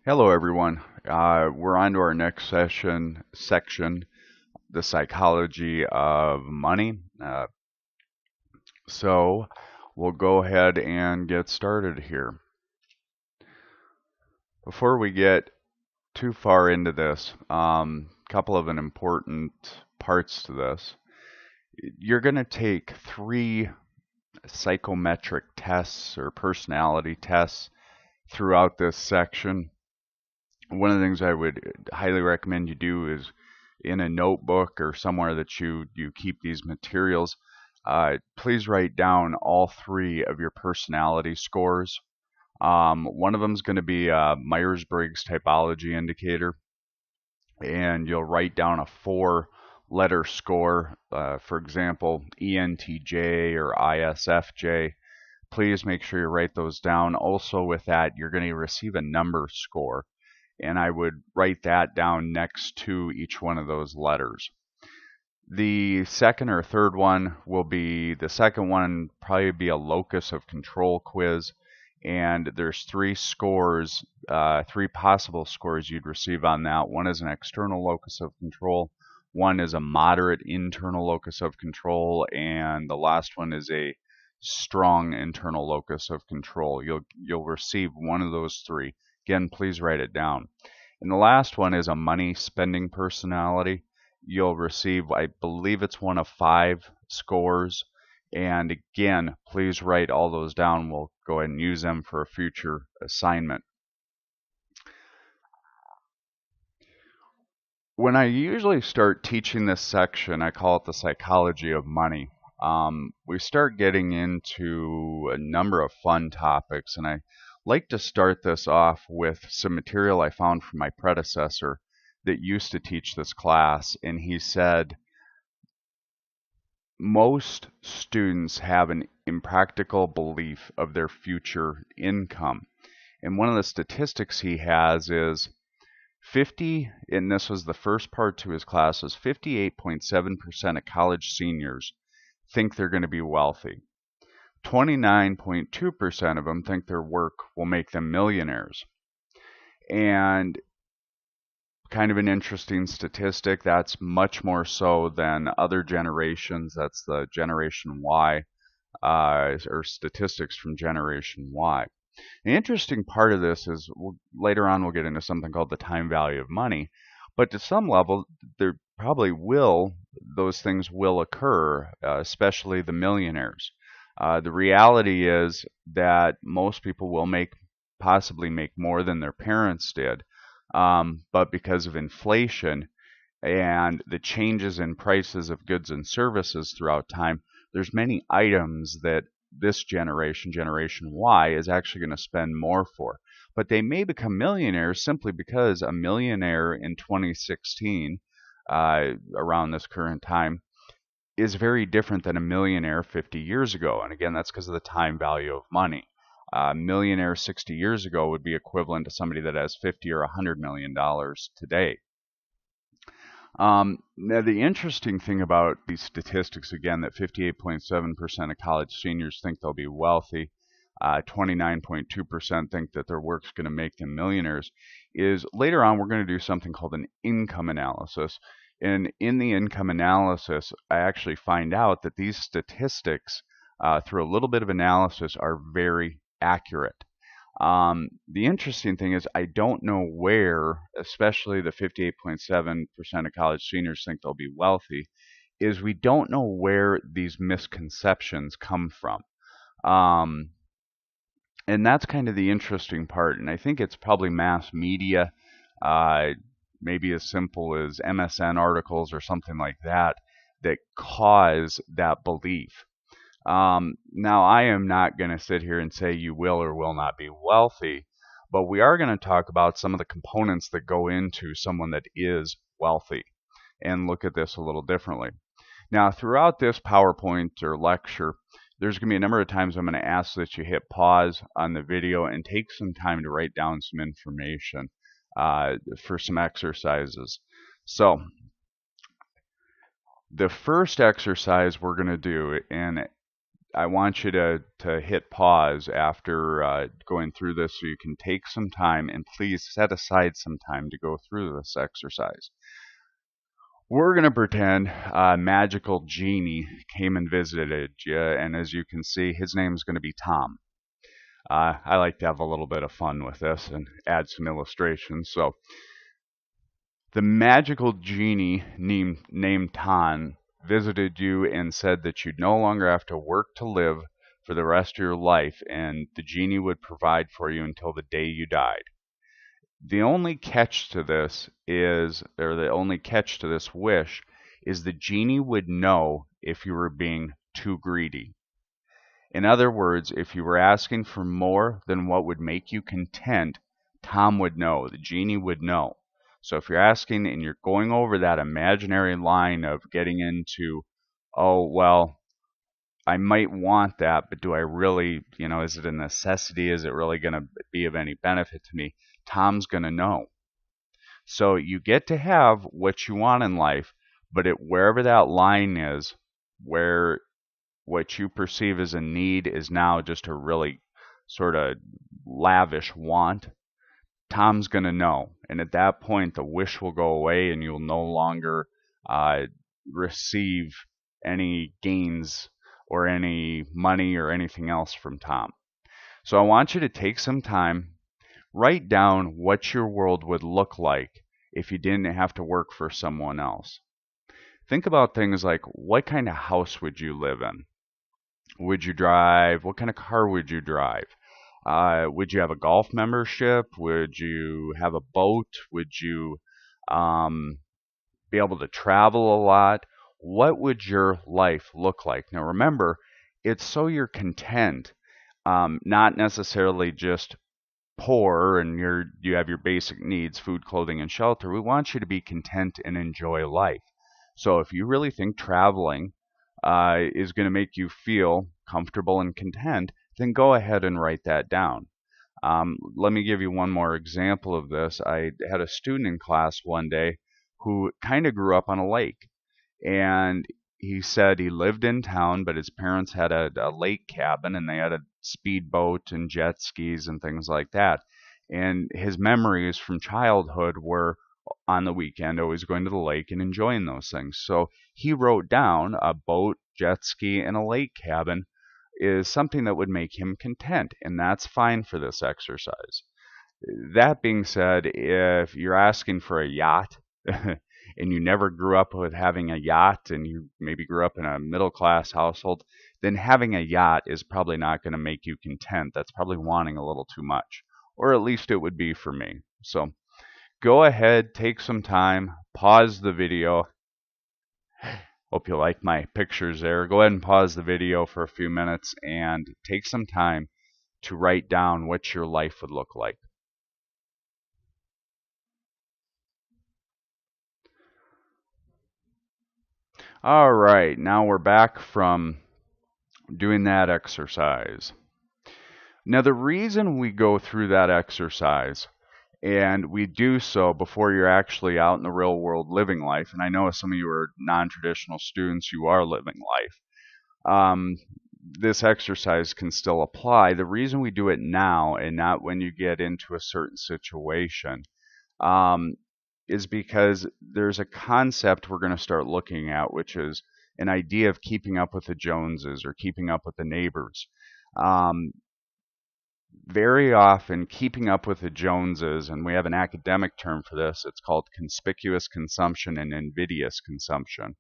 Hello, everyone. We're on to our next section, the psychology of money. So we'll go ahead and get started here. Before we get too far into this, couple of important parts to this. You're going to take 3 psychometric tests or personality tests throughout this section. One of the things I would highly recommend you do is in a notebook or somewhere that you keep these materials, please write down all 3 of your personality scores. One of them is going to be a Myers-Briggs typology indicator, and you'll write down a 4-letter score, for example, ENTJ or ISFJ. Please make sure you write those down. Also, with that, you're going to receive a number score, and I would write that down next to each one of those letters. The second or third one will be the second one, probably be a locus of control quiz, and there's 3 scores, 3 possible scores you'd receive on that. One is an external locus of control, one is a moderate internal locus of control, and the last one is a strong internal locus of control. You'll receive one of those 3. Again, please write it down. And the last one is a money spending personality. You'll receive, I believe it's one of 5 scores. And again, please write all those down. We'll go ahead and use them for a future assignment. When I usually start teaching this section, I call it the psychology of money. We start getting into a number of fun topics, and I like to start this off with some material I found from my predecessor that used to teach this class, and he said, most students have an impractical belief of their future income. And one of the statistics he has is 50, and this was the first part to his class, was 58.7% of college seniors think they're going to be wealthy. 29.2% of them think their work will make them millionaires. And kind of an interesting statistic, that's much more so than other generations. That's the Generation Y, or statistics from Generation Y. The interesting part of this is later on we'll get into something called the time value of money, but to some level there probably those things will occur, especially the millionaires. The reality is that most people will possibly make more than their parents did, but because of inflation and the changes in prices of goods and services throughout time, there's many items that this generation, Generation Y, is actually going to spend more for. But they may become millionaires simply because a millionaire in 2016, around this current time, is very different than a millionaire 50 years ago. And again, that's because of the time value of money. A millionaire 60 years ago would be equivalent to somebody that has 50 or $100 million today. Now, the interesting thing about these statistics, again, that 58.7% of college seniors think they'll be wealthy, 29.2% think that their work's going to make them millionaires, is later on we're going to do something called an income analysis. And in the income analysis, I actually find out that these statistics, through a little bit of analysis, are very accurate. The interesting thing is I don't know where, especially the 58.7% of college seniors think they'll be wealthy, is we don't know where these misconceptions come from. And that's kind of the interesting part. And I think it's probably mass media, maybe as simple as MSN articles or something like that, that cause that belief. Now, I am not going to sit here and say you will or will not be wealthy, but we are going to talk about some of the components that go into someone that is wealthy and look at this a little differently. Now, throughout this PowerPoint or lecture, there's going to be a number of times I'm going to ask that you hit pause on the video and take some time to write down some information for some exercises. So, the first exercise we're going to do, and I want you to hit pause after going through this so you can take some time and please set aside some time to go through this exercise. We're going to pretend a magical genie came and visited you, and as you can see, his name is going to be Tom. I like to have a little bit of fun with this and add some illustrations. So, the magical genie named Tom visited you and said that you'd no longer have to work to live for the rest of your life, and the genie would provide for you until the day you died. The only catch to this the only catch to this wish is the genie would know if you were being too greedy. In other words, if you were asking for more than what would make you content, Tom would know, the genie would know. So if you're asking and you're going over that imaginary line of getting into, oh, well, I might want that, but do I really, is it a necessity? Is it really going to be of any benefit to me? Tom's going to know. So you get to have what you want in life, but wherever that line is, where what you perceive as a need is now just a really sort of lavish want, Tom's going to know. And at that point, the wish will go away and you'll no longer receive any gains or any money or anything else from Tom. So I want you to take some time, write down what your world would look like if you didn't have to work for someone else. Think about things like, what kind of house would you live in? Would you drive? What kind of car would you drive? Would you have a golf membership? Would you have a boat? Would you be able to travel a lot? What would your life look like? Now remember, it's so you're content, not necessarily just poor and you have your basic needs, food, clothing, and shelter. We want you to be content and enjoy life. So if you really think traveling is going to make you feel comfortable and content, then go ahead and write that down. Let me give you one more example of this. I had a student in class one day who kind of grew up on a lake. And he said he lived in town, but his parents had a lake cabin and they had a speedboat and jet skis and things like that. And his memories from childhood were on the weekend always going to the lake and enjoying those things. So he wrote down a boat, jet ski, and a lake cabin is something that would make him content, and that's fine for this exercise. That being said, if you're asking for a yacht and you never grew up with having a yacht and you maybe grew up in a middle class household, then having a yacht is probably not going to make you content. That's probably wanting a little too much, or at least it would be for me. So go ahead, take some time, pause the video. Hope you like my pictures there. Go ahead and pause the video for a few minutes and take some time to write down what your life would look like. All right, now we're back from doing that exercise. Now, the reason we go through that exercise, and we do so before you're actually out in the real world living life, and I know some of you are non-traditional students, you are living life, this exercise can still apply. The reason we do it now and not when you get into a certain situation is because there's a concept we're going to start looking at, which is an idea of keeping up with the Joneses or keeping up with the neighbors. Very often, keeping up with the Joneses, and we have an academic term for this, it's called conspicuous consumption and invidious consumption.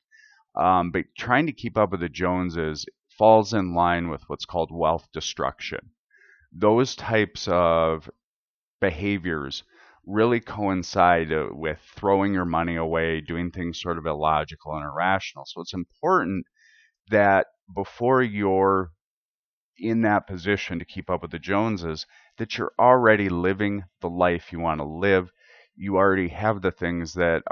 But trying to keep up with the Joneses falls in line with what's called wealth destruction. Those types of behaviors really coincide with throwing your money away, doing things sort of illogical and irrational. So it's important that before you're in that position to keep up with the Joneses, that you're already living the life you want to live. You already have the things that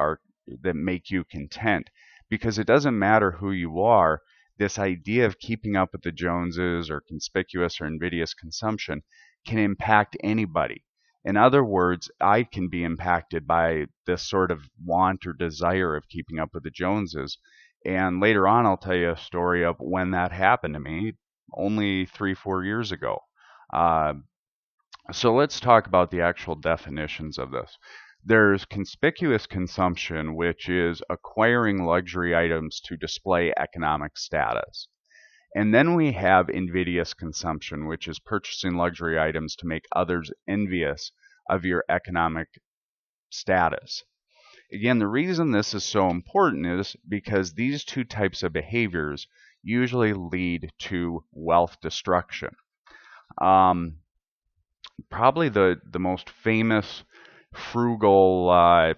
make you content, because it doesn't matter who you are. This idea of keeping up with the Joneses or conspicuous or invidious consumption can impact anybody. In other words, I can be impacted by this sort of want or desire of keeping up with the Joneses. And later on, I'll tell you a story of when that happened to me. only 3-4 years ago. Uh, so let's talk about the actual definitions of this. There's conspicuous consumption, which is acquiring luxury items to display economic status. And then we have invidious consumption, which is purchasing luxury items to make others envious of your economic status. Again, the reason this is so important is because these two types of behaviors usually lead to wealth destruction. Probably the most famous frugal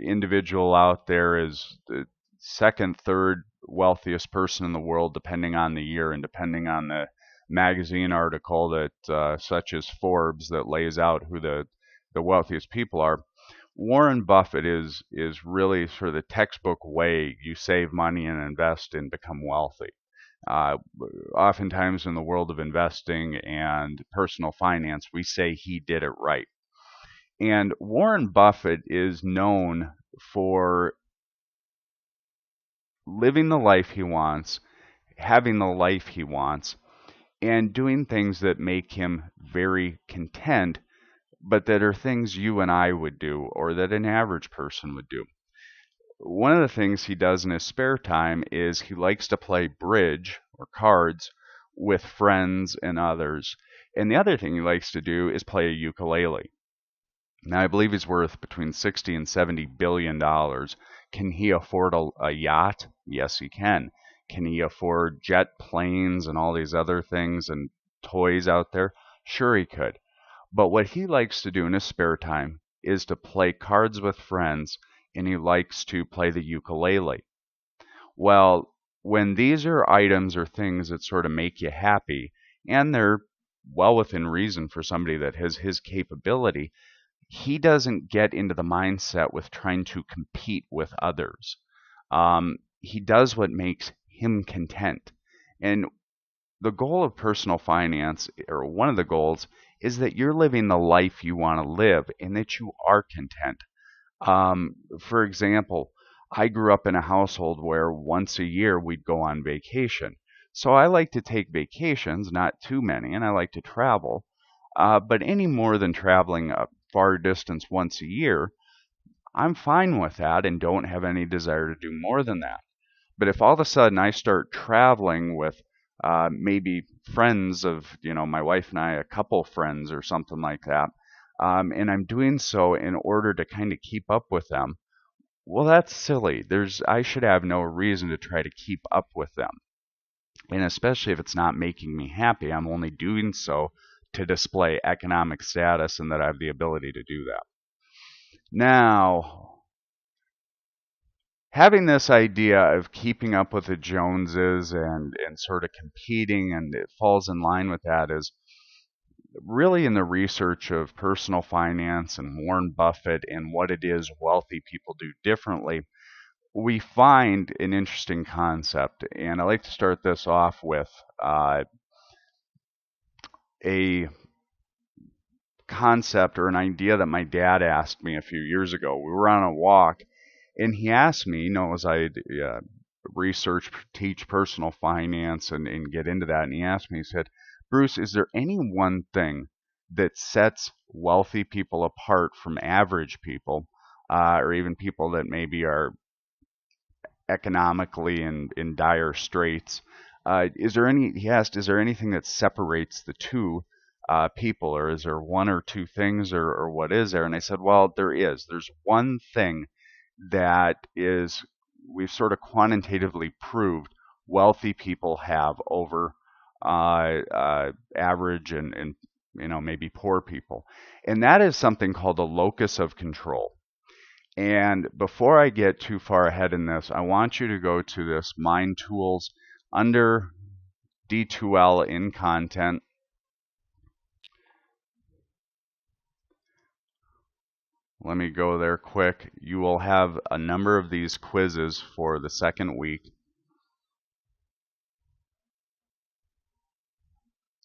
individual out there is the second, third wealthiest person in the world, depending on the year and depending on the magazine article that such as Forbes that lays out who the wealthiest people are. Warren Buffett is really sort of the textbook way you save money and invest and become wealthy. Uh, Oftentimes in the world of investing and personal finance, we say he did it right. And Warren Buffett is known for living the life he wants, having the life he wants, and doing things that make him very content, but that are things you and I would do or that an average person would do. One of the things he does in his spare time is he likes to play bridge or cards with friends and others. And the other thing he likes to do is play a ukulele. Now, I believe he's worth between 60 and 70 billion dollars. Can he afford a yacht? Yes, he can. Can he afford jet planes and all these other things and toys out there? Sure, he could. But what he likes to do in his spare time is to play cards with friends, and he likes to play the ukulele. Well, when these are items or things that sort of make you happy, and they're well within reason for somebody that has his capability, he doesn't get into the mindset with trying to compete with others. He does what makes him content. And the goal of personal finance, or one of the goals, is that you're living the life you want to live and that you are content. For example, I grew up in a household where once a year we'd go on vacation. So I like to take vacations, not too many, and I like to travel. But any more than traveling a far distance once a year, I'm fine with that and don't have any desire to do more than that. But if all of a sudden I start traveling with maybe friends of, my wife and I, a couple friends or something like that, and I'm doing so in order to kind of keep up with them, well, that's silly. I should have no reason to try to keep up with them. And especially if it's not making me happy, I'm only doing so to display economic status and that I have the ability to do that. Now, having this idea of keeping up with the Joneses and sort of competing, and it falls in line with that, is really in the research of personal finance and Warren Buffett and what it is wealthy people do differently, we find an interesting concept. And I like to start this off with a concept or an idea that my dad asked me a few years ago. We were on a walk, and he asked me, as I research, teach personal finance and get into that, and he asked me, he said, Bruce, is there any one thing that sets wealthy people apart from average people, or even people that maybe are economically in dire straits? He asked, is there anything that separates the two people, or is there one or two things, or what is there? And I said, well, there is. There's one thing that we've sort of quantitatively proved wealthy people have over average and maybe poor people. And that is something called a locus of control. And before I get too far ahead in this, I want you to go to this Mind Tools under D2L in content. Let me go there quick. You will have a number of these quizzes for the second week.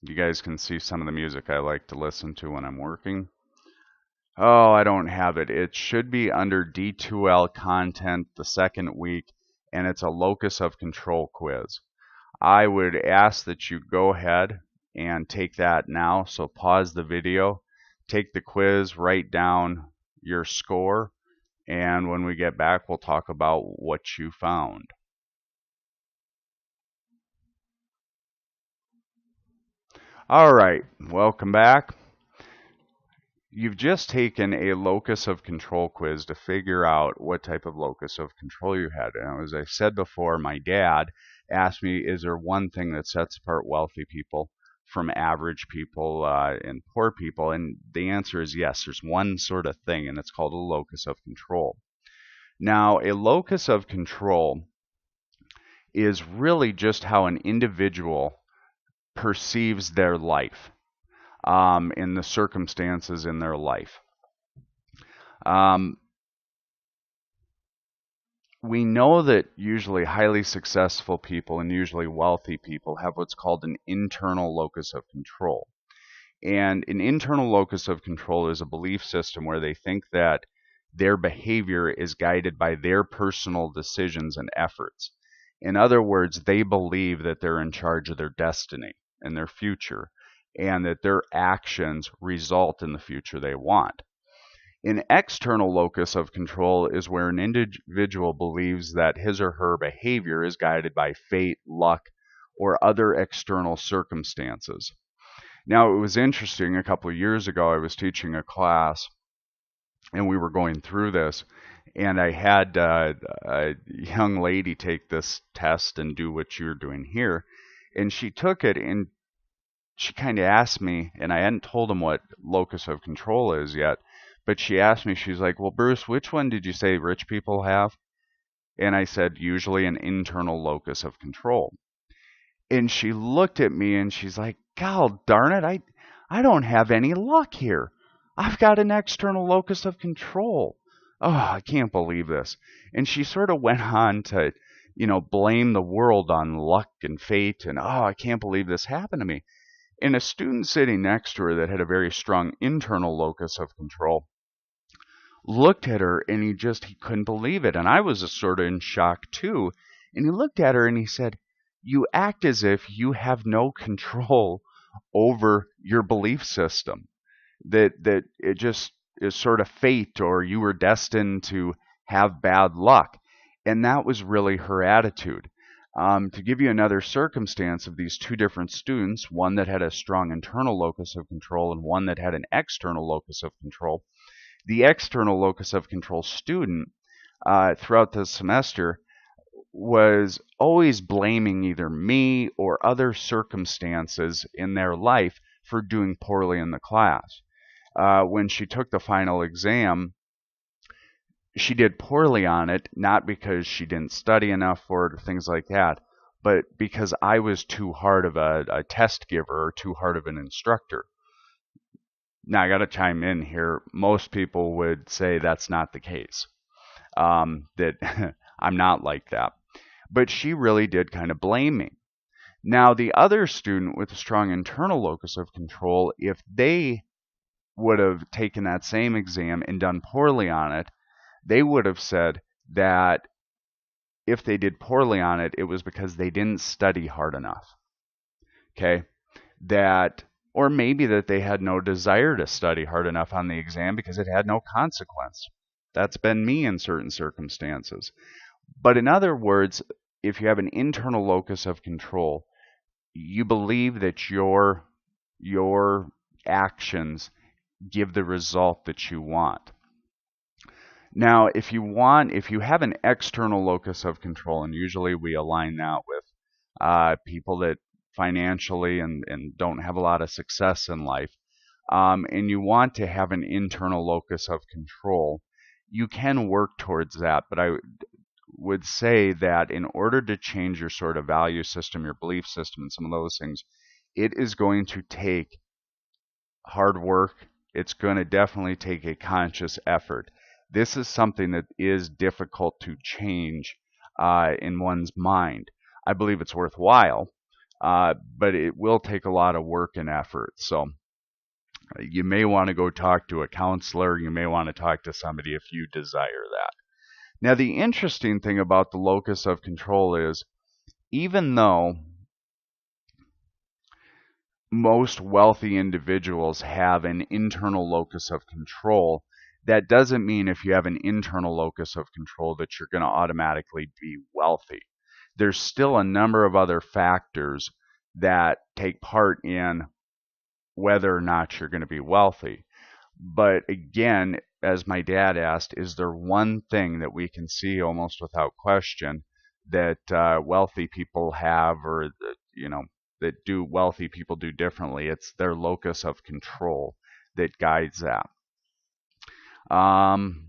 You guys can see some of the music I like to listen to when I'm working. Oh, I don't have it. It should be under D2L content the second week, and it's a locus of control quiz. I would ask that you go ahead and take that now. So pause the video, take the quiz, write down your score, and when we get back, we'll talk about what you found. All right, welcome back. You've just taken a locus of control quiz to figure out what type of locus of control you had. And as I said before, my dad asked me, is there one thing that sets apart wealthy people from average people and poor people? And the answer is yes, there's one sort of thing, and it's called a locus of control. Now, a locus of control is really just how an individual perceives their life in the circumstances in their life. We know that usually highly successful people and usually wealthy people have what's called an internal locus of control. And an internal locus of control is a belief system where they think that their behavior is guided by their personal decisions and efforts. In other words, they believe that they're in charge of their destiny and their future, and that their actions result in the future they want. An external locus of control is where an individual believes that his or her behavior is guided by fate, luck, or other external circumstances. Now, it was interesting, a couple of years ago, I was teaching a class, and we were going through this, and I had a young lady take this test and do what you're doing here, and she took it, and she kind of asked me, and I hadn't told him what locus of control is yet, but she asked me, she's like, well, Bruce, which one did you say rich people have? And I said, usually an internal locus of control. And she looked at me and she's like, God darn it, I don't have any luck here. I've got an external locus of control. Oh, I can't believe this. And she sort of went on to, blame the world on luck and fate. And, oh, I can't believe this happened to me. And a student sitting next to her that had a very strong internal locus of control looked at her and he couldn't believe it. And I was sort of in shock too. And he looked at her and he said, you act as if you have no control over your belief system, that it just is sort of fate, or you were destined to have bad luck. And that was really her attitude. To give you another circumstance of these two different students, one that had a strong internal locus of control and one that had an external locus of control, the external locus of control student throughout the semester was always blaming either me or other circumstances in their life for doing poorly in the class. When she took the final exam, she did poorly on it, not because she didn't study enough for it or things like that, but because I was too hard of a test giver or too hard of an instructor. Now, I got to chime in here. Most people would say that's not the case, that I'm not like that. But she really did kind of blame me. Now, the other student with a strong internal locus of control, if they would have taken that same exam and done poorly on it, they would have said that if they did poorly on it, it was because they didn't study hard enough. Okay? Or maybe that they had no desire to study hard enough on the exam because it had no consequence. That's been me in certain circumstances. But in other words, if you have an internal locus of control, you believe that your actions give the result that you want. Now, if you have an external locus of control, and usually we align that with people that financially and don't have a lot of success in life, and you want to have an internal locus of control, you can work towards that. But I would say that in order to change your sort of value system, your belief system, and some of those things, it is going to take hard work. It's going to definitely take a conscious effort. This is something that is difficult to change in one's mind. I believe it's worthwhile, but it will take a lot of work and effort. So you may want to go talk to a counselor. You may want to talk to somebody if you desire that. Now, the interesting thing about the locus of control is, even though most wealthy individuals have an internal locus of control. That doesn't mean if you have an internal locus of control that you're going to automatically be wealthy. There's still a number of other factors that take part in whether or not you're going to be wealthy. But again, as my dad asked, is there one thing that we can see almost without question that wealthy people have, or that do wealthy people do differently? It's their locus of control that guides that. Um,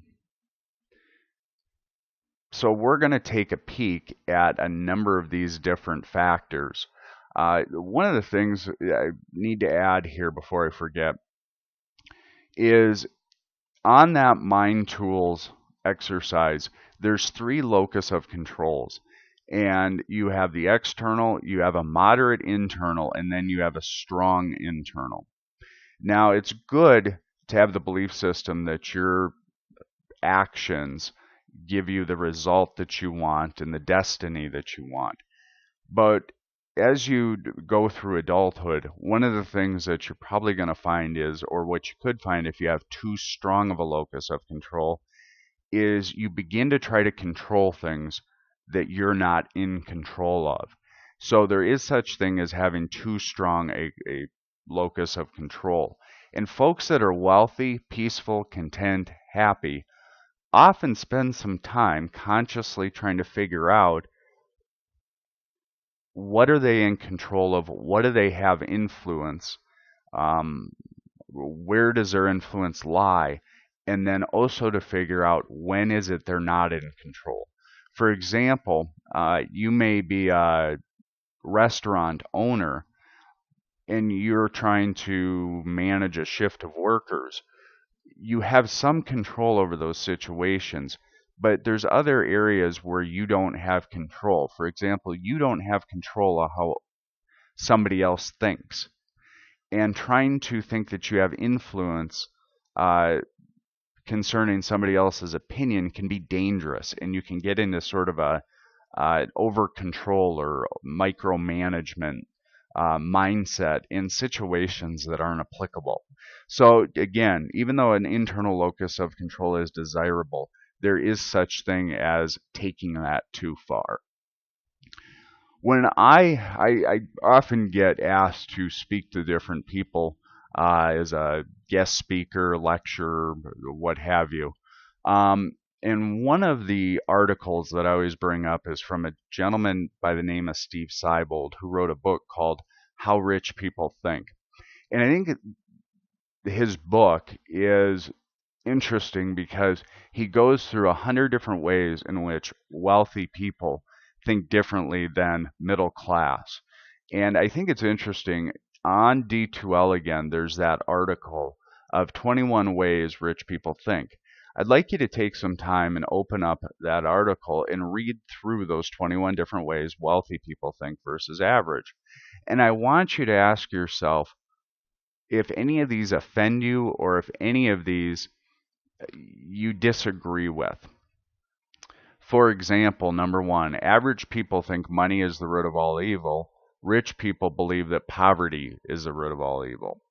so we're going to take a peek at a number of these different factors. One of the things I need to add here before I forget is on that mind tools exercise, there's three locus of controls. And you have the external, you have a moderate internal, and then you have a strong internal. Now, it's good to have the belief system that your actions give you the result that you want and the destiny that you want. But as you go through adulthood, one of the things that you're probably going to find is, or what you could find if you have too strong of a locus of control, is you begin to try to control things that you're not in control of. So there is such thing as having too strong a locus of control. And folks that are wealthy, peaceful, content, happy often spend some time consciously trying to figure out what are they in control of, what do they have influence, um, where does their influence lie, and then also to figure out when is it they're not in control. For example, you may be a restaurant owner and you're trying to manage a shift of workers. You have some control over those situations, but there's other areas where you don't have control. For example, you don't have control of how somebody else thinks. And trying to think that you have influence concerning somebody else's opinion can be dangerous, and you can get into sort of a over control or micromanagement mindset in situations that aren't applicable. So again, even though an internal locus of control is desirable, there is such thing as taking that too far. When I often get asked to speak to different people as a guest speaker, lecturer, what have you. And one of the articles that I always bring up is from a gentleman by the name of Steve Seibold, who wrote a book called How Rich People Think. And I think his book is interesting because he goes through 100 different ways in which wealthy people think differently than middle class. And I think it's interesting. On D2L again, there's that article of 21 ways rich people think. I'd like you to take some time and open up that article and read through those 21 different ways wealthy people think versus average. And I want you to ask yourself if any of these offend you or if any of these you disagree with. For example, number one, average people think money is the root of all evil. Rich people believe that poverty is the root of all evil.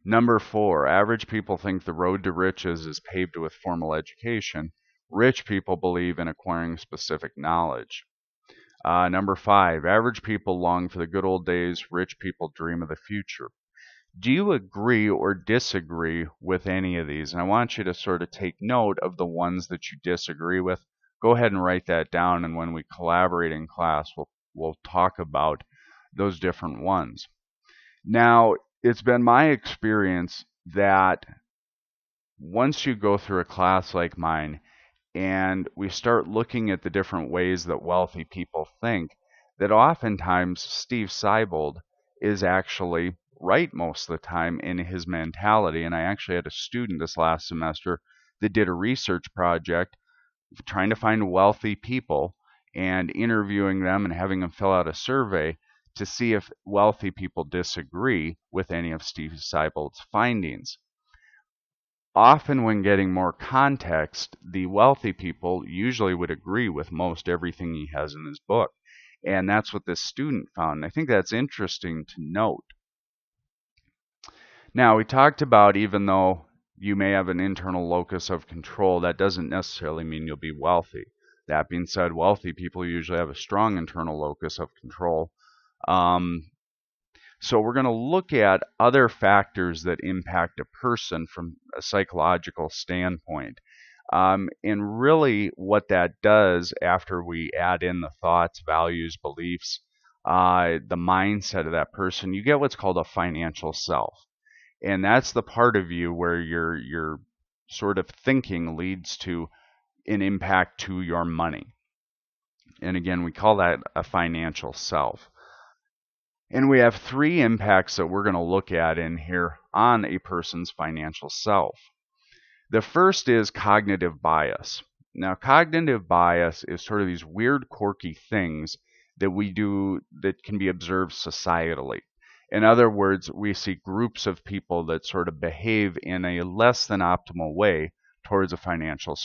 Number four, average people think the road to riches is paved with formal education. Rich people believe in acquiring specific knowledge. Number five, average people long for the good old days. Rich people dream of the future. Do you agree or disagree with any of these? And I want you to sort of take note of the ones that you disagree with. Go ahead and write that down, and when we collaborate in class, we'll talk about those different ones. Now, it's been my experience that once you go through a class like mine and we start looking at the different ways that wealthy people think, that oftentimes Steve Seibold is actually right most of the time in his mentality. And I actually had a student this last semester that did a research project trying to find wealthy people and interviewing them and having them fill out a survey to see if wealthy people disagree with any of Steve Seibold's findings. Often when getting more context, the wealthy people usually would agree with most everything he has in his book. And that's what this student found. And I think that's interesting to note. Now, we talked about, even though you may have an internal locus of control, that doesn't necessarily mean you'll be wealthy. That being said, wealthy people usually have a strong internal locus of control. So we're going to look at other factors that impact a person from a psychological standpoint. And really what that does after we add in the thoughts, values, beliefs, the mindset of that person, you get what's called a financial self. And that's the part of you where your sort of thinking leads to an impact to your money. And again, we call that a financial self. And we have three impacts that we're going to look at in here on a person's financial self. The first is cognitive bias. Now, cognitive bias is sort of these weird, quirky things that we do that can be observed societally. In other words, we see groups of people that sort of behave in a less than optimal way towards a financial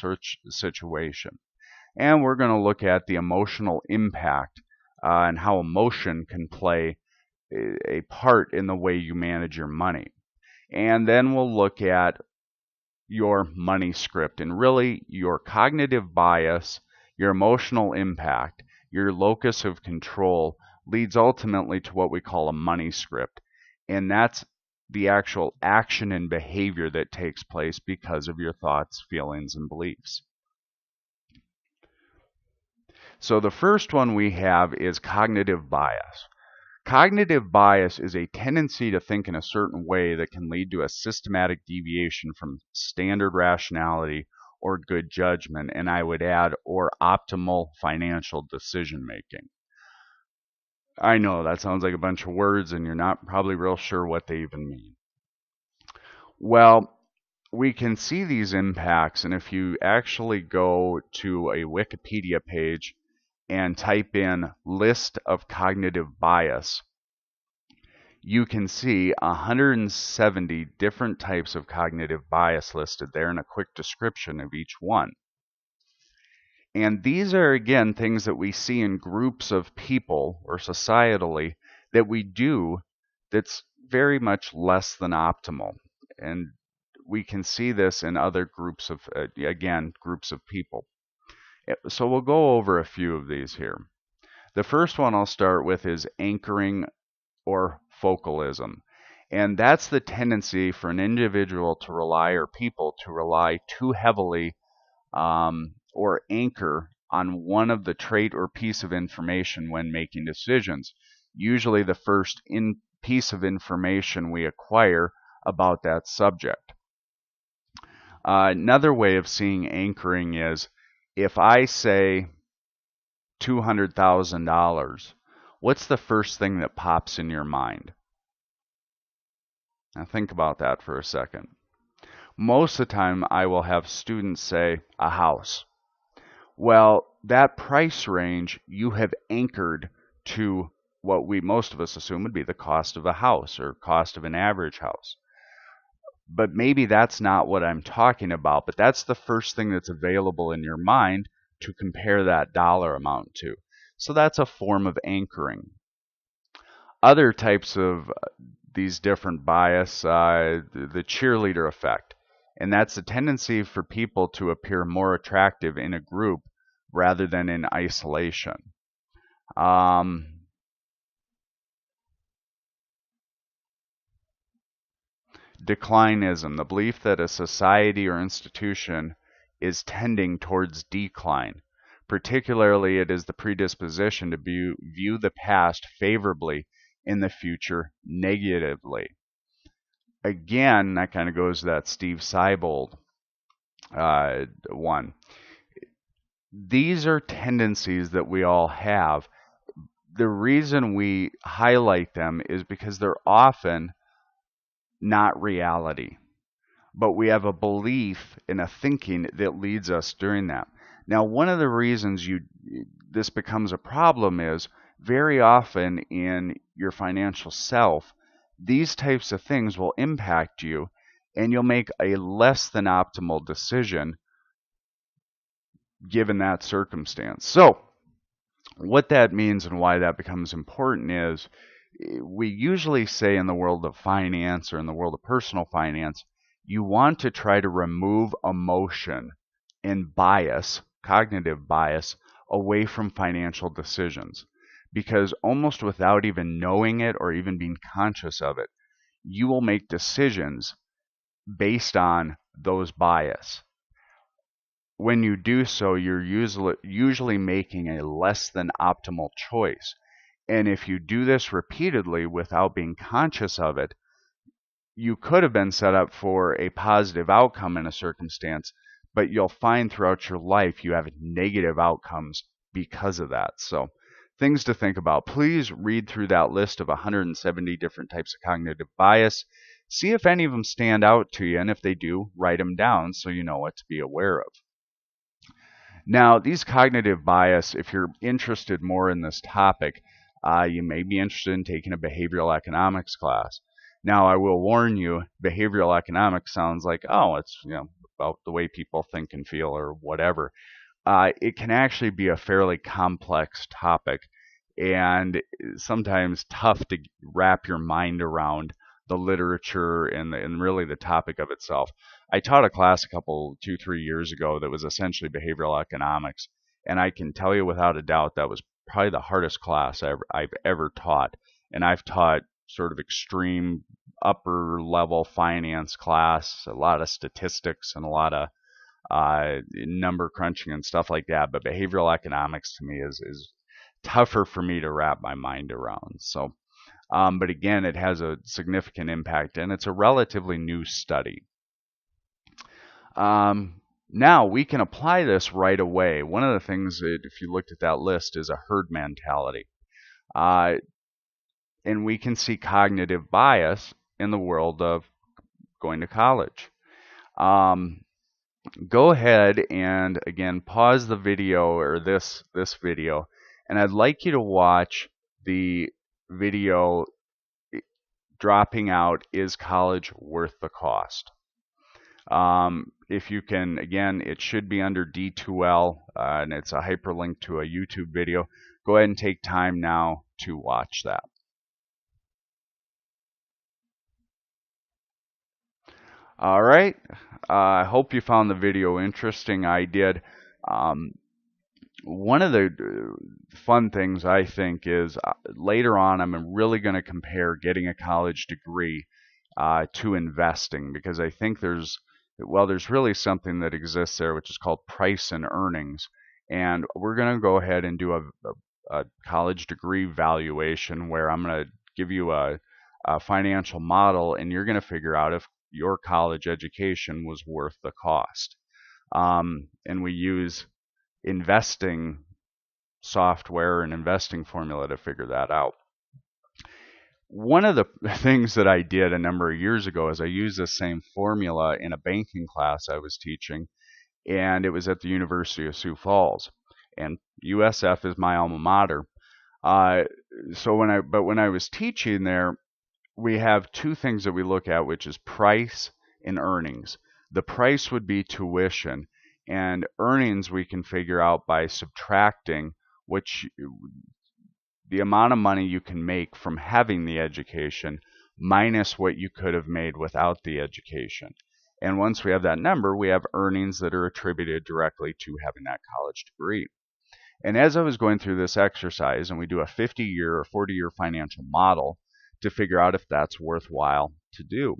situation. And we're going to look at the emotional impact and how emotion can play a part in the way you manage your money. And then we'll look at your money script and really your cognitive bias, your emotional impact, your locus of control leads ultimately to what we call a money script. And that's the actual action and behavior that takes place because of your thoughts, feelings, and beliefs. So the first one we have is cognitive bias. Cognitive bias is a tendency to think in a certain way that can lead to a systematic deviation from standard rationality or good judgment, and I would add, or optimal financial decision making. I know that sounds like a bunch of words and you're not probably real sure what they even mean. Well, we can see these impacts, and if you actually go to a Wikipedia page and type in list of cognitive bias, you can see 170 different types of cognitive bias listed there and a quick description of each one. And these are, again, things that we see in groups of people or societally that we do that's very much less than optimal. And we can see this in other groups of, again, groups of people. So we'll go over a few of these here. The first one I'll start with is anchoring or focalism. And that's the tendency for an individual to rely, or people to rely too heavily or anchor on one of the trait or piece of information when making decisions. Usually the first piece of information we acquire about that subject. Another way of seeing anchoring is if I say $200,000, what's the first thing that pops in your mind? Now think about that for a second. Most of the time I will have students say a house. Well, that price range you have anchored to what most of us assume would be the cost of a house or cost of an average house. But maybe that's not what I'm talking about, but that's the first thing that's available in your mind to compare that dollar amount to. So that's a form of anchoring. Other types of these different bias, the cheerleader effect. And that's a tendency for people to appear more attractive in a group rather than in isolation. Declinism, the belief that a society or institution is tending towards decline. Particularly, it is the predisposition to view the past favorably and the future negatively. Again, that kind of goes to that Steve Seibold one. These are tendencies that we all have. The reason we highlight them is because they're often not reality. But we have a belief and a thinking that leads us during that. Now, one of the reasons this becomes a problem is very often in your financial self, these types of things will impact you and you'll make a less than optimal decision given that circumstance. So What that means and why that becomes important is we usually say in the world of finance or in the world of personal finance, you want to try to remove emotion and bias, cognitive bias, away from financial decisions. Because almost without even knowing it or even being conscious of it, you will make decisions based on those bias. When you do so, you're usually making a less than optimal choice. And if you do this repeatedly without being conscious of it, you could have been set up for a positive outcome in a circumstance, but you'll find throughout your life you have negative outcomes because of that. So, things to think about. Please read through that list of 170 different types of cognitive bias. See if any of them stand out to you, and if they do, write them down so you know what to be aware of. Now, these cognitive bias, if you're interested more in this topic, you may be interested in taking a behavioral economics class. Now, I will warn you, behavioral economics sounds like, oh, it's about the way people think and feel or whatever. It can actually be a fairly complex topic and sometimes tough to wrap your mind around the literature and really the topic of itself. I taught a class a couple, 2, 3 years ago that was essentially behavioral economics, and I can tell you without a doubt that was probably the hardest class I've ever taught. And I've taught sort of extreme upper level finance class, a lot of statistics and a lot of number crunching and stuff like that. But behavioral economics to me is tougher for me to wrap my mind around. So, but again, it has a significant impact, and it's a relatively new study. Now we can apply this right away. One of the things that, if you looked at that list, is a herd mentality. And we can see cognitive bias in the world of going to college. Go ahead and again pause the video or this video, and I'd like you to watch the video dropping out, is college worth the cost? If you can, again, it should be under D2L, and it's a hyperlink to a YouTube video. Go ahead and take time now to watch that. All right. I hope you found the video interesting. I did. One of the fun things I think is later on I'm really going to compare getting a college degree to investing, because I think there's really something that exists there which is called price and earnings. And we're going to go ahead and do a college degree valuation where I'm going to give you a financial model, and you're going to figure out if your college education was worth the cost. And we use investing software and investing formula to figure that out. One of the things that I did a number of years ago is I used the same formula in a banking class I was teaching, and it was at the University of Sioux Falls, and USF is my alma mater. So when I was teaching there, we have two things that we look at, which is price and earnings. The price would be tuition, and earnings we can figure out by subtracting the amount of money you can make from having the education minus what you could have made without the education. And once we have that number, we have earnings that are attributed directly to having that college degree. And as I was going through this exercise, and we do a 50-year or 40-year financial model to figure out if that's worthwhile to do.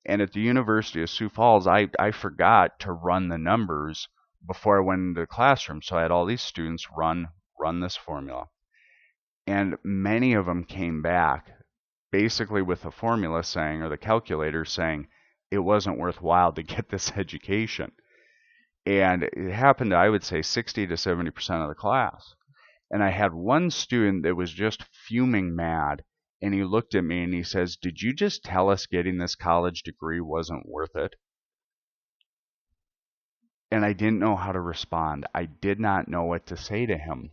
And at the University of Sioux Falls, I forgot to run the numbers before I went into the classroom. So I had all these students run this formula. And many of them came back basically with the formula saying, or the calculator saying, it wasn't worthwhile to get this education. And it happened to, I would say, 60 to 70% of the class. And I had one student that was just fuming mad. And he looked at me and he says, "Did you just tell us getting this college degree wasn't worth it?" And I didn't know how to respond. I did not know what to say to him.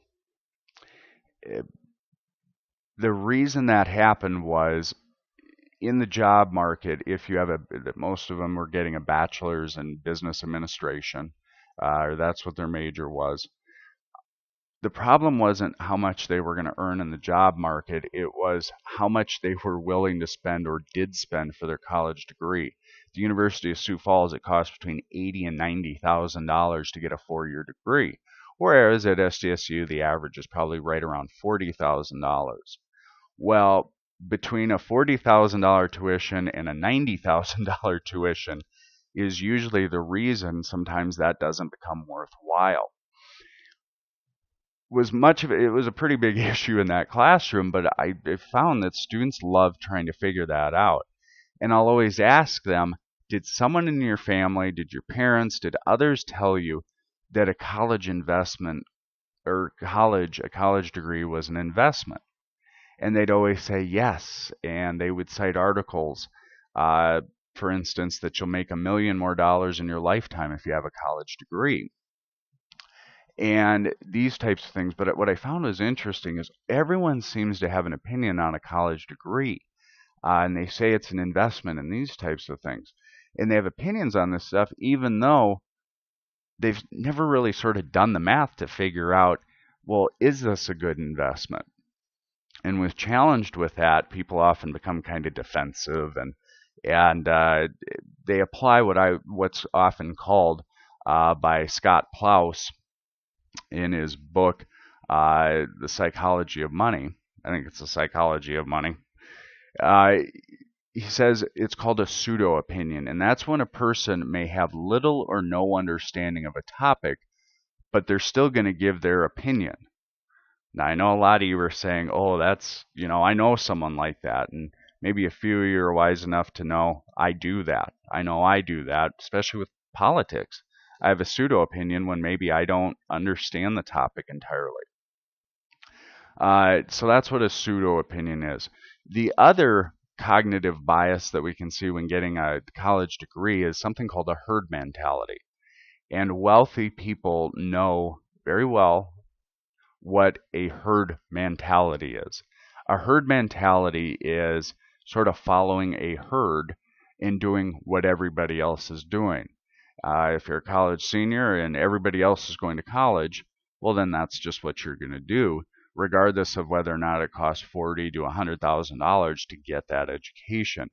The reason that happened was, in the job market, if you have most of them were getting a bachelor's in business administration, or that's what their major was. The problem wasn't how much they were going to earn in the job market, it was how much they were willing to spend or did spend for their college degree. At the University of Sioux Falls, it costs between $80,000 and $90,000 to get a 4-year degree, whereas at SDSU the average is probably right around $40,000. Well, between a $40,000 tuition and a $90,000 tuition is usually the reason sometimes that doesn't become worthwhile. Was much of it was a pretty big issue in that classroom, but I found that students love trying to figure that out. And I'll always ask them, did someone in your family, did your parents, did others tell you that a college investment or a college degree was an investment? And they'd always say yes, and they would cite articles, uh, for instance, that you'll make $1 million more in your lifetime if you have a college degree and these types of things. But what I found was interesting is everyone seems to have an opinion on a college degree, and they say it's an investment in these types of things. And they have opinions on this stuff, even though they've never really sort of done the math to figure out, well, is this a good investment? And with challenged with that, people often become kind of defensive, and they apply what's often called by Scott Plous in his book, The Psychology of Money. I think it's The Psychology of Money. Uh, he says it's called a pseudo opinion, and that's when a person may have little or no understanding of a topic, but they're still going to give their opinion. Now, I know a lot of you are saying, oh, that's, I know someone like that. And maybe a few of you are wise enough to know I do that. I know I do that, especially with politics. I have a pseudo opinion when maybe I don't understand the topic entirely. So that's what a pseudo opinion is. The other cognitive bias that we can see when getting a college degree is something called a herd mentality. And wealthy people know very well what a herd mentality is. A herd mentality is sort of following a herd and doing what everybody else is doing. If you're a college senior and everybody else is going to college, well, then that's just what you're going to do, regardless of whether or not it costs $40,000 to $100,000 to get that education.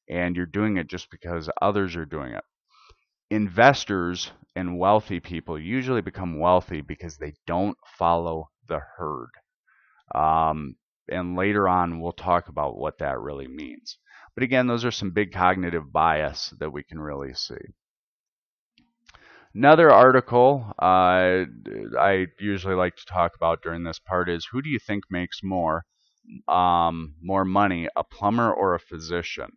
And you're doing it just because others are doing it. Investors and wealthy people usually become wealthy because they don't follow the herd. And later on, we'll talk about what that really means. But again, those are some big cognitive bias that we can really see. Another article I usually like to talk about during this part is, who do you think makes more money, a plumber or a physician?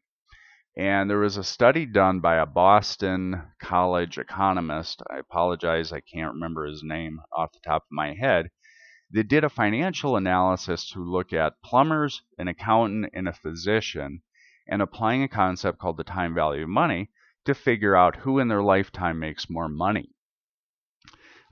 And there was a study done by a Boston College economist. I apologize, I can't remember his name off the top of my head. They did a financial analysis to look at plumbers, an accountant, and a physician, and applying a concept called the time value of money to figure out who in their lifetime makes more money.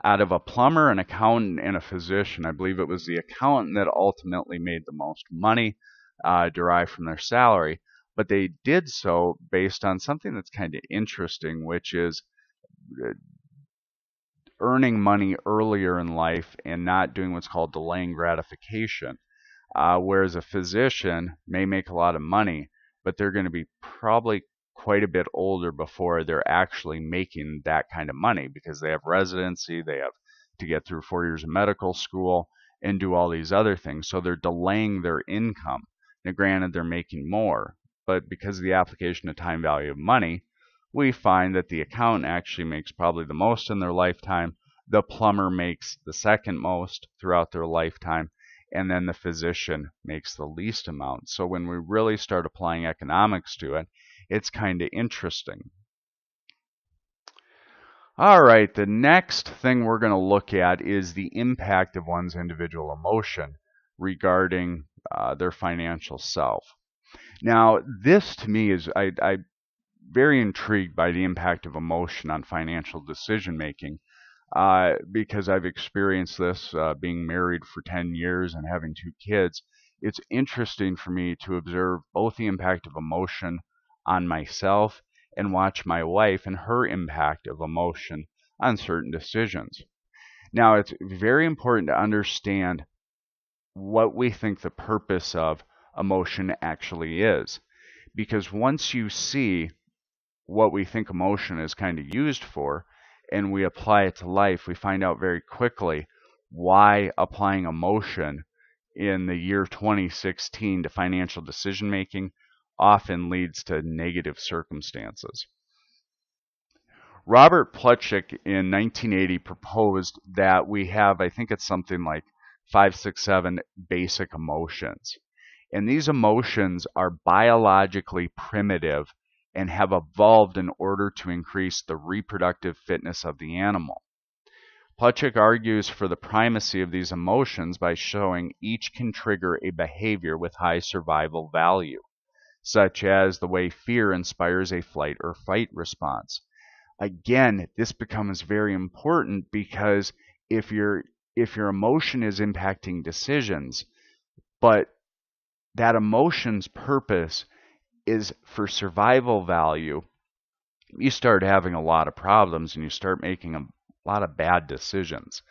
Out of a plumber, an accountant, and a physician, I believe it was the accountant that ultimately made the most money derived from their salary. But they did so based on something that's kind of interesting, which is earning money earlier in life and not doing what's called delaying gratification. Whereas a physician may make a lot of money, but they're going to be probably quite a bit older before they're actually making that kind of money, because they have residency, they have to get through 4 years of medical school and do all these other things. So they're delaying their income. Now, granted, they're making more, but because of the application of time value of money, we find that the accountant actually makes probably the most in their lifetime, the plumber makes the second most throughout their lifetime, and then the physician makes the least amount. So when we really start applying economics to it, it's kind of interesting. All right, the next thing we're going to look at is the impact of one's individual emotion regarding their financial self. Now, this to me is, I'm very intrigued by the impact of emotion on financial decision making, because I've experienced this being married for 10 years and having 2 kids. It's interesting for me to observe both the impact of emotion on myself and watch my wife and her impact of emotion on certain decisions. Now, it's very important to understand what we think the purpose of emotion actually is. Because once you see what we think emotion is kind of used for and we apply it to life, we find out very quickly why applying emotion in the year 2016 to financial decision making often leads to negative circumstances. Robert Plutchik in 1980 proposed that we have, I think it's something like 5, 6, 7 basic emotions. And these emotions are biologically primitive and have evolved in order to increase the reproductive fitness of the animal. Plutchik argues for the primacy of these emotions by showing each can trigger a behavior with high survival value, such as the way fear inspires a flight or fight response. Again, this becomes very important because if your emotion is impacting decisions, but that emotion's purpose is for survival value, you start having a lot of problems and you start making a lot of bad decisions.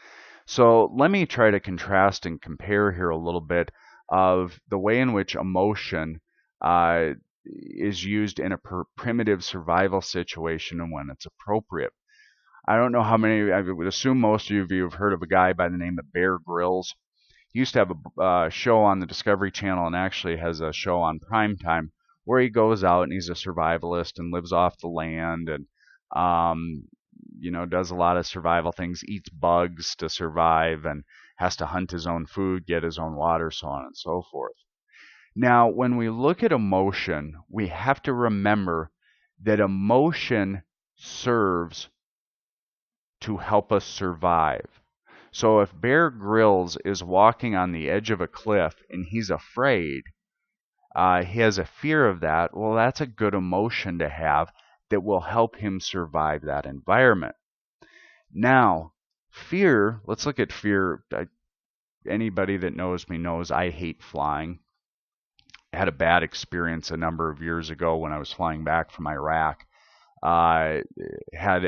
So let me try to contrast and compare here a little bit of the way in which emotion is used in a primitive survival situation and when it's appropriate. I don't know how many, I would assume most of you have heard of a guy by the name of Bear Grylls. He used to have a show on the Discovery Channel and actually has a show on primetime where he goes out and he's a survivalist and lives off the land and does a lot of survival things, eats bugs to survive and has to hunt his own food, get his own water, so on and so forth. Now, when we look at emotion, we have to remember that emotion serves to help us survive. So if Bear Grylls is walking on the edge of a cliff and he's afraid, he has a fear of that, well, that's a good emotion to have that will help him survive that environment. Now, fear, let's look at fear. Anybody that knows me knows I hate flying. I had a bad experience a number of years ago when I was flying back from Iraq. Had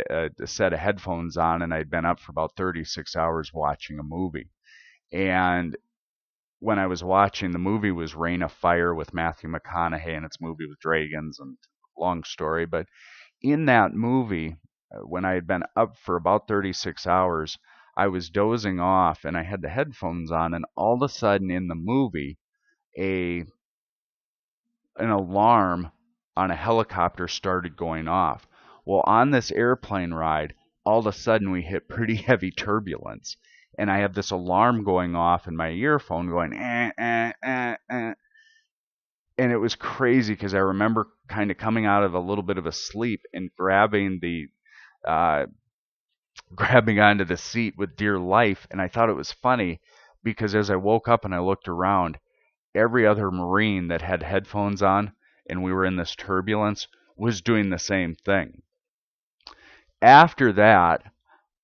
a set of headphones on and I'd been up for about 36 hours watching a movie. And when I was watching, the movie was Reign of Fire with Matthew McConaughey, and it's a movie with dragons and long story. But in that movie, when I had been up for about 36 hours, I was dozing off and I had the headphones on, and all of a sudden in the movie, an alarm on a helicopter started going off. Well, on this airplane ride, all of a sudden we hit pretty heavy turbulence. And I have this alarm going off in my earphone going, And it was crazy because I remember kind of coming out of a little bit of a sleep and grabbing onto the seat with dear life. And I thought it was funny because as I woke up and I looked around, every other Marine that had headphones on and we were in this turbulence was doing the same thing. After that,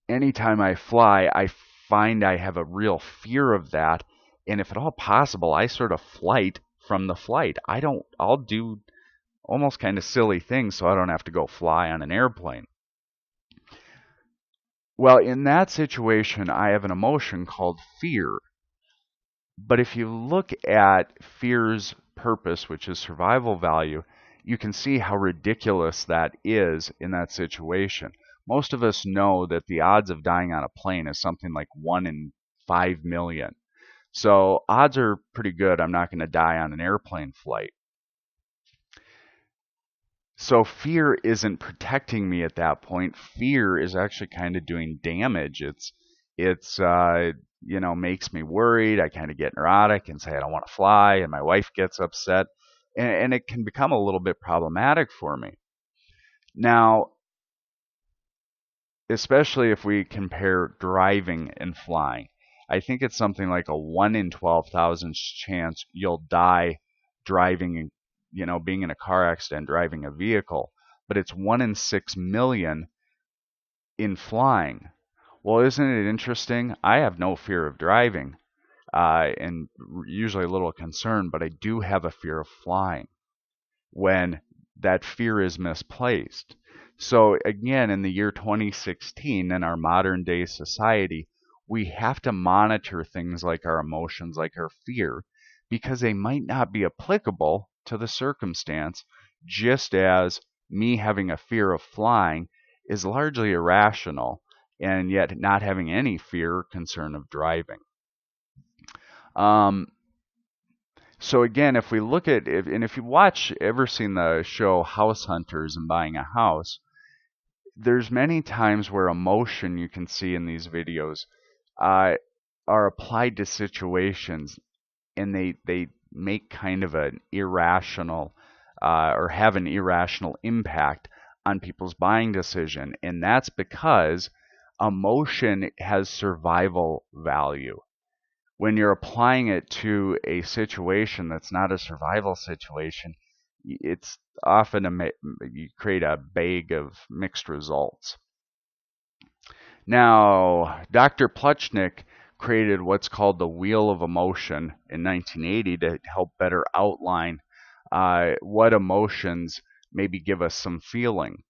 anytime I fly, I find I have a real fear of that. And if at all possible, I sort of flight from the flight. I'll do almost kind of silly things so I don't have to go fly on an airplane. Well, in that situation, I have an emotion called fear. But if you look at fear's purpose, which is survival value, you can see how ridiculous that is in that situation. Most of us know that the odds of dying on a plane is something like 1 in 5 million. So odds are pretty good I'm not going to die on an airplane flight. So fear isn't protecting me at that point. Fear is actually kind of doing damage. It's makes me worried. I kind of get neurotic and say I don't want to fly, and my wife gets upset, and it can become a little bit problematic for me. Now, especially if we compare driving and flying, I think it's something like a 1 in 12,000 chance you'll die driving, being in a car accident, driving a vehicle, but it's 1 in 6 million in flying. Well, isn't it interesting? I have no fear of driving, and usually a little concerned, but I do have a fear of flying when that fear is misplaced. So again, in the year 2016, in our modern day society, we have to monitor things like our emotions, like our fear, because they might not be applicable to the circumstance, just as me having a fear of flying is largely irrational, and yet not having any fear or concern of driving. Um, so again, if we look at, if you ever seen the show House Hunters and Buying a House, there's many times where emotion you can see in these videos uh, are applied to situations, and they make kind of an irrational or have an irrational impact on people's buying decision, and that's because emotion has survival value. When you're applying it to a situation that's not a survival situation, it's often you create a bag of mixed results. Now, Dr. Pluchnik created what's called the Wheel of Emotion in 1980 to help better outline what emotions maybe give us some feeling.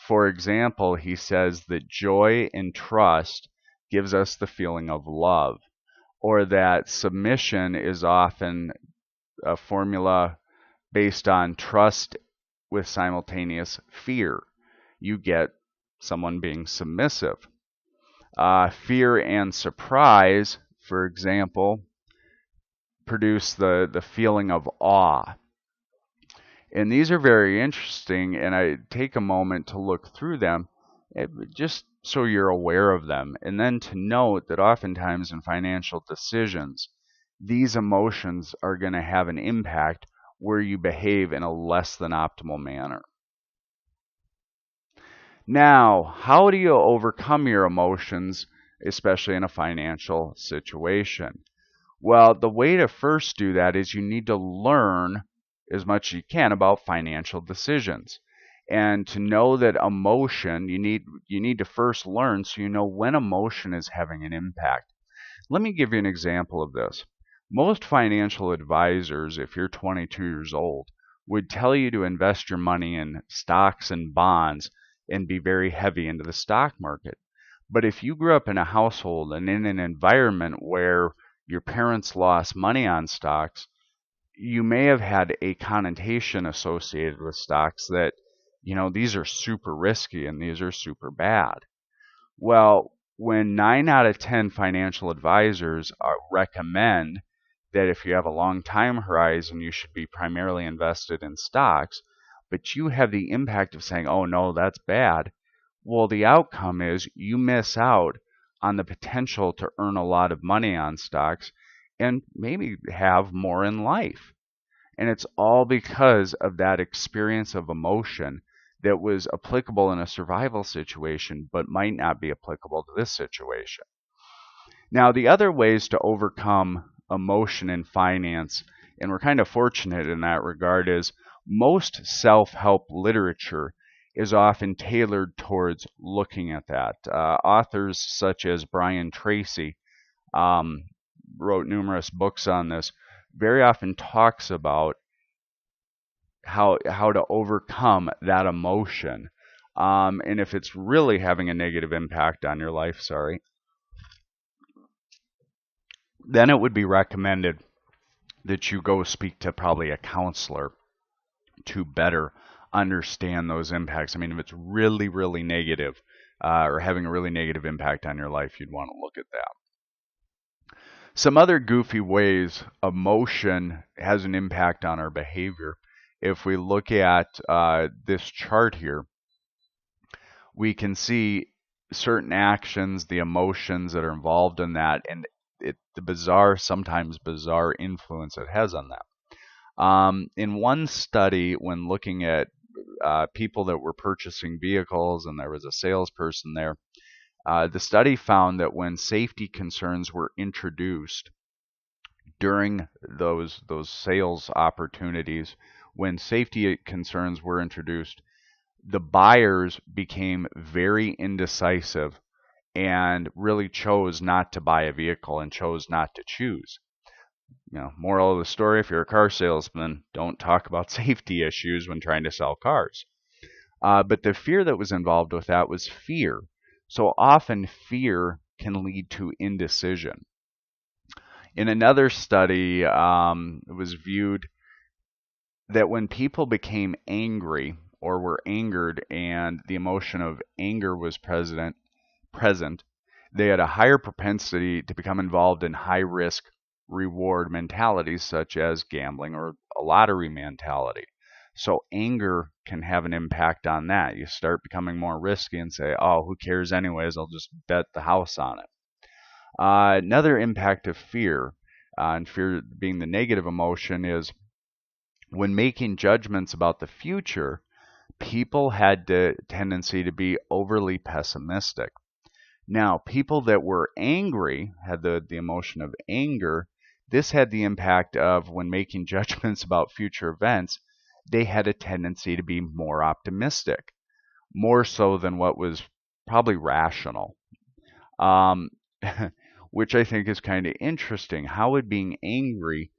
For example, he says that joy and trust gives us the feeling of love, or that submission is often a formula based on trust with simultaneous fear. You get someone being submissive. Fear and surprise, for example, produce the feeling of awe. And these are very interesting, and I take a moment to look through them just so you're aware of them. And then to note that oftentimes in financial decisions, these emotions are going to have an impact where you behave in a less than optimal manner. Now, how do you overcome your emotions, especially in a financial situation? Well, the way to first do that is you need to learn as much as you can about financial decisions. And to know that emotion, you need to first learn so you know when emotion is having an impact. Let me give you an example of this. Most financial advisors, if you're 22 years old, would tell you to invest your money in stocks and bonds and be very heavy into the stock market. But if you grew up in a household and in an environment where your parents lost money on stocks, you may have had a connotation associated with stocks that, these are super risky and these are super bad. Well, when 9 out of 10 financial advisors recommend that if you have a long time horizon, you should be primarily invested in stocks, but you have the impact of saying, oh no, that's bad. Well, the outcome is you miss out on the potential to earn a lot of money on stocks and maybe have more in life. And it's all because of that experience of emotion that was applicable in a survival situation, but might not be applicable to this situation. Now, the other ways to overcome emotion in finance, and we're kind of fortunate in that regard, is most self-help literature is often tailored towards looking at that. Authors such as Brian Tracy wrote numerous books on this, very often talks about how to overcome that emotion. And if it's really having a negative impact on your life, then it would be recommended that you go speak to probably a counselor to better understand those impacts. I mean, if it's really, really negative or having a really negative impact on your life, you'd want to look at that. Some other goofy ways emotion has an impact on our behavior. If we look at this chart here, we can see certain actions, the emotions that are involved in that, and the sometimes bizarre influence it has on that. In one study, when looking at people that were purchasing vehicles and there was a salesperson there, the study found that when safety concerns were introduced during those sales opportunities, when safety concerns were introduced, the buyers became very indecisive and really chose not to buy a vehicle and chose not to choose. Moral of the story, if you're a car salesman, don't talk about safety issues when trying to sell cars. But the fear that was involved with that was fear. So often fear can lead to indecision. In another study, it was viewed that when people became angry or were angered and the emotion of anger was present, they had a higher propensity to become involved in high risk reward mentalities such as gambling or a lottery mentality. So anger can have an impact on that. You start becoming more risky and say, oh, who cares anyways? I'll just bet the house on it. Another impact of fear, and fear being the negative emotion, is when making judgments about the future, people had the tendency to be overly pessimistic. Now, people that were angry had the emotion of anger. This had the impact of when making judgments about future events, they had a tendency to be more optimistic, more so than what was probably rational. Um, which I think is kind of interesting. How would being angry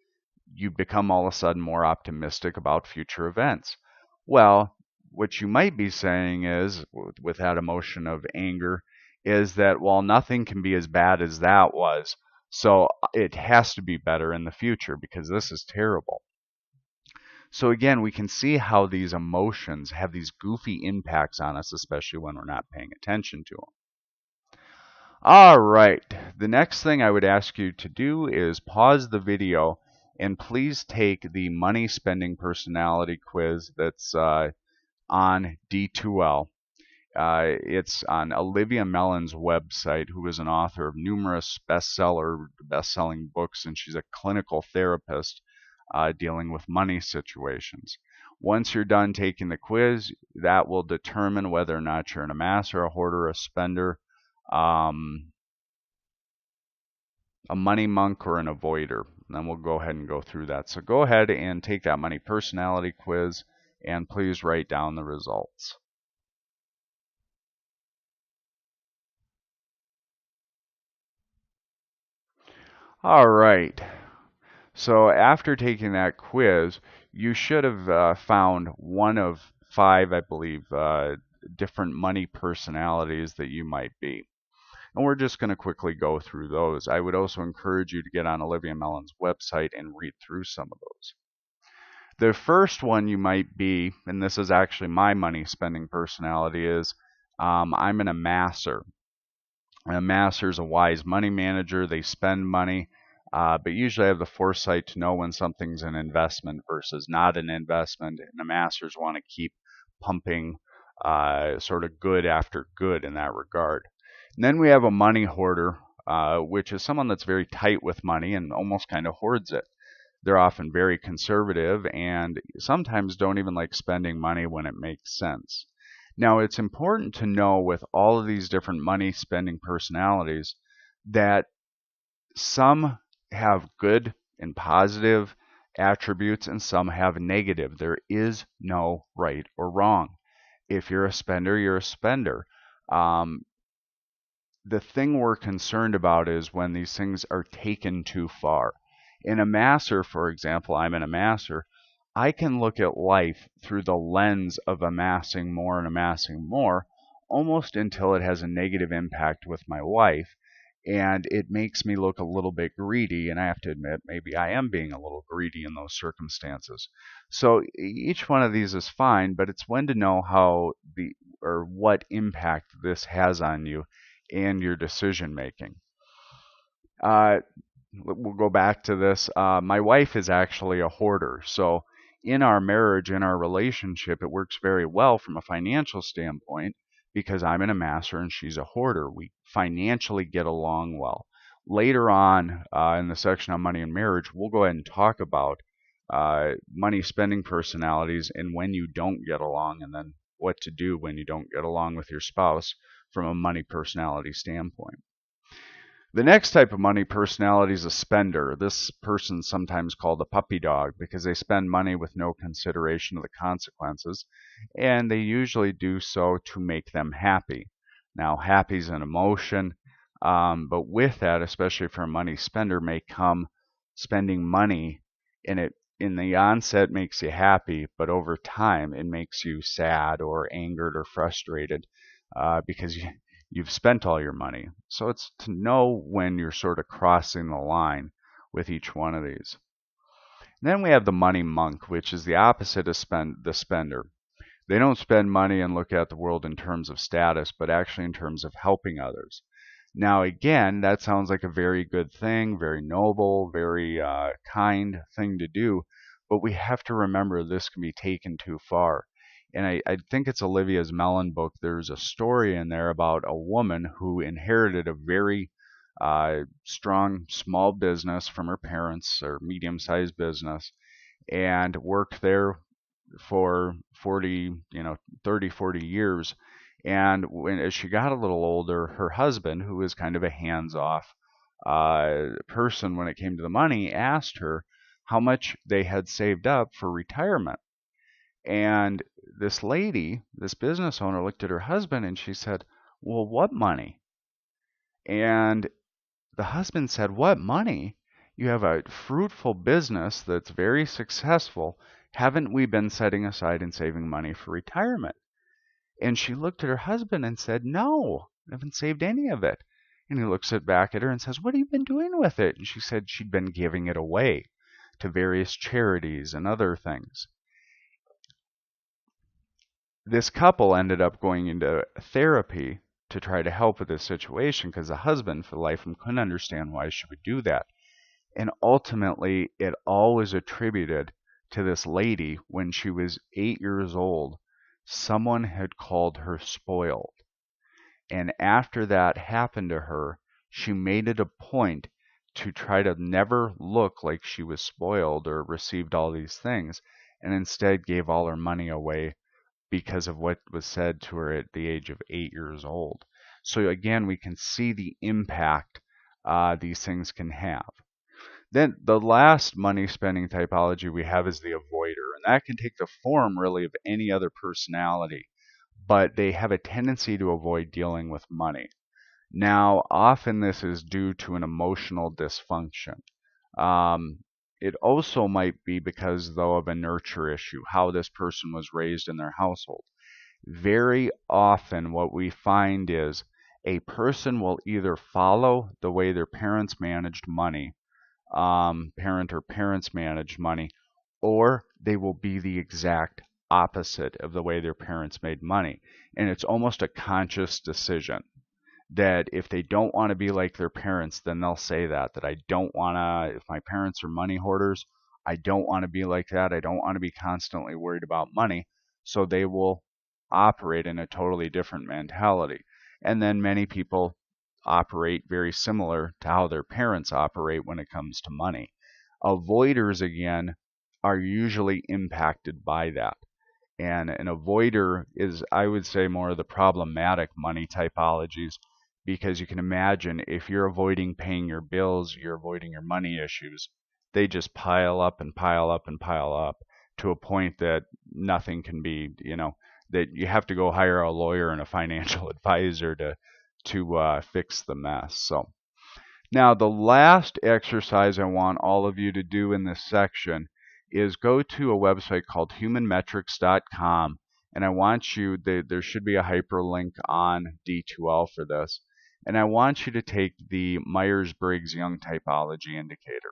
you become all of a sudden more optimistic about future events? Well, what you might be saying is, with that emotion of anger, is that, well, nothing can be as bad as that was, so it has to be better in the future because this is terrible. So again, we can see how these emotions have these goofy impacts on us, especially when we're not paying attention to them. All right, the next thing I would ask you to do is pause the video and please take the money spending personality quiz that's on D2L. It's on Olivia Mellon's website, who is an author of numerous best-selling books, and she's a clinical therapist dealing with money situations. Once you're done taking the quiz, that will determine whether or not you're an amasser, a hoarder, a spender, a money monk, or an avoider. And then we'll go ahead and go through that. So go ahead and take that money personality quiz, and please write down the results. All right. So after taking that quiz, you should have found one of 5, I believe, different money personalities that you might be. And we're just going to quickly go through those. I would also encourage you to get on Olivia Mellon's website and read through some of those. The first one you might be, and this is actually my money spending personality, is I'm an amasser. An amasser is a wise money manager. They spend money, but usually have the foresight to know when something's an investment versus not an investment. And amassers want to keep pumping sort of good after good in that regard. And then we have a money hoarder, which is someone that's very tight with money and almost kind of hoards it. They're often very conservative and sometimes don't even like spending money when it makes sense. Now, it's important to know with all of these different money spending personalities that some have good and positive attributes and some have negative. There is no right or wrong. If you're a spender, you're a spender. The thing we're concerned about is when these things are taken too far. In a masser, for example, I'm an amasser, I can look at life through the lens of amassing more and amassing more, almost until it has a negative impact with my life, and it makes me look a little bit greedy, and I have to admit, maybe I am being a little greedy in those circumstances. So each one of these is fine, but it's when to know how or what impact this has on you and your decision making. We'll go back to this. My wife is actually a hoarder. So in our marriage, in our relationship, it works very well from a financial standpoint because I'm an amasser and she's a hoarder. We financially get along well. Later on in the section on money and marriage, we'll go ahead and talk about money spending personalities and when you don't get along, and then what to do when you don't get along with your spouse from a money personality standpoint. The next type of money personality is a spender. This person's sometimes called a puppy dog because they spend money with no consideration of the consequences, and they usually do so to make them happy. Now, happy is an emotion, but with that, especially for a money spender, may come spending money, and it in the onset makes you happy, but over time it makes you sad or angered or frustrated because you've spent all your money. So it's to know when you're sort of crossing the line with each one of these. And then we have the money monk, which is the opposite of the spender. They don't spend money and look at the world in terms of status, but actually in terms of helping others. Now, again, that sounds like a very good thing, very noble, very kind thing to do, but we have to remember this can be taken too far. And I think it's Olivia's Mellon book. There's a story in there about a woman who inherited a very strong small business from her parents, or medium-sized business, and worked there for 40, 30, 40 years. And as she got a little older, her husband, who was kind of a hands-off person when it came to the money, asked her how much they had saved up for retirement. And this lady, this business owner, looked at her husband and she said, "Well, what money?" And the husband said, "What money? You have a fruitful business that's very successful. Haven't we been setting aside and saving money for retirement?" And she looked at her husband and said, "No, I haven't saved any of it." And he looks back at her and says, "What have you been doing with it?" And she said she'd been giving it away to various charities and other things. This couple ended up going into therapy to try to help with this situation, because the husband, for the life of him, couldn't understand why she would do that. And ultimately, it all was attributed to this lady. When she was 8 years old, someone had called her spoiled. And after that happened to her, she made it a point to try to never look like she was spoiled or received all these things, and instead gave all her money away because of what was said to her at the age of 8 years old. So again, we can see the impact these things can have. Then the last money spending typology we have is the avoider, and that can take the form really of any other personality, but they have a tendency to avoid dealing with money. Now, often this is due to an emotional dysfunction. It also might be because, though, of a nurture issue, how this person was raised in their household. Very often what we find is a person will either follow the way their parents managed money, parents managed money, or they will be the exact opposite of the way their parents made money. And it's almost a conscious decision that if they don't want to be like their parents, then they'll say that I don't want to, if my parents are money hoarders, I don't want to be like that. I don't want to be constantly worried about money. So they will operate in a totally different mentality. And then many people operate very similar to how their parents operate when it comes to money. Avoiders, again, are usually impacted by that. And an avoider is, I would say, more of the problematic money typologies, because you can imagine if you're avoiding paying your bills, you're avoiding your money issues. They just pile up and pile up and pile up to a point that nothing can be, that you have to go hire a lawyer and a financial advisor to fix the mess. So now the last exercise I want all of you to do in this section is go to a website called humanmetrics.com, and I want you, there should be a hyperlink on D2L for this, and I want you to take the Myers-Briggs Young Typology Indicator.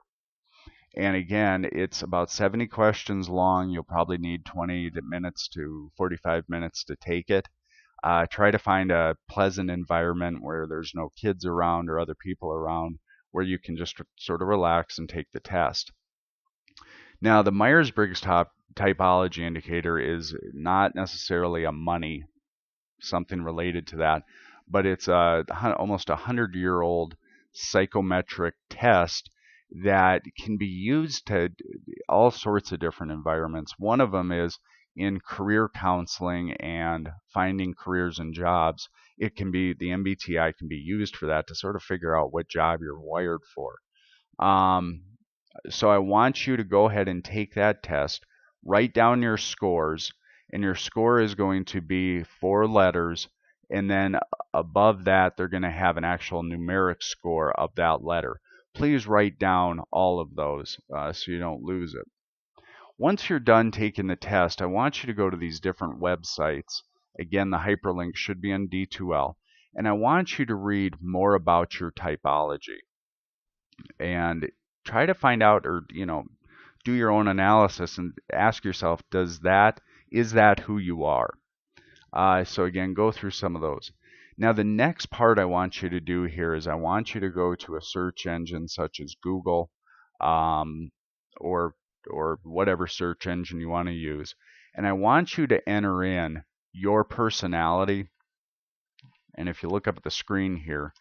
And again, it's about 70 questions long. You'll probably need 20 minutes to 45 minutes to take it. Try to find a pleasant environment where there's no kids around or other people around, where you can just sort of relax and take the test. Now, the Myers-Briggs typology indicator is not necessarily a money, something related to that, but it's almost 100-year-old psychometric test that can be used to all sorts of different environments. One of them is in career counseling and finding careers and jobs. It can be, the MBTI can be used for that, to sort of figure out what job you're wired for. So I want you to go ahead and take that test, write down your scores, and your score is going to be 4 letters, and then above that they're going to have an actual numeric score of that letter. Please write down all of those so you don't lose it. Once you're done taking the test, I want you to go to these different websites. Again, the hyperlink should be on D2L. And I want you to read more about your typology and try to find out, or do your own analysis and ask yourself, is that who you are? So again, go through some of those. Now the next part I want you to do here is I want you to go to a search engine such as Google, um, or whatever search engine you want to use, and I want you to enter in your personality. And if you look up at the screen here,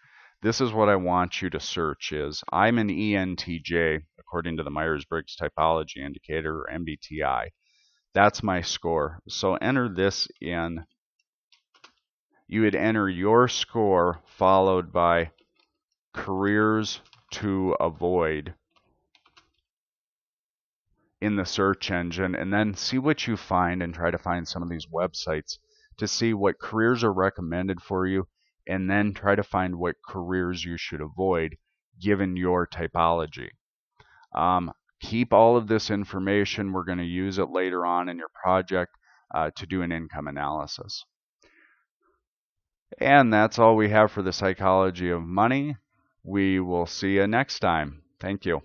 this is what I want you to search is, I'm an ENTJ according to the Myers-Briggs Typology Indicator, or MBTI. That's my score. So enter this in. You would enter your score followed by careers to avoid in the search engine, and then see what you find and try to find some of these websites to see what careers are recommended for you, and then try to find what careers you should avoid given your typology. Keep all of this information. We're going to use it later on in your project to do an income analysis. And that's all we have for the psychology of money. We will see you next time. Thank you.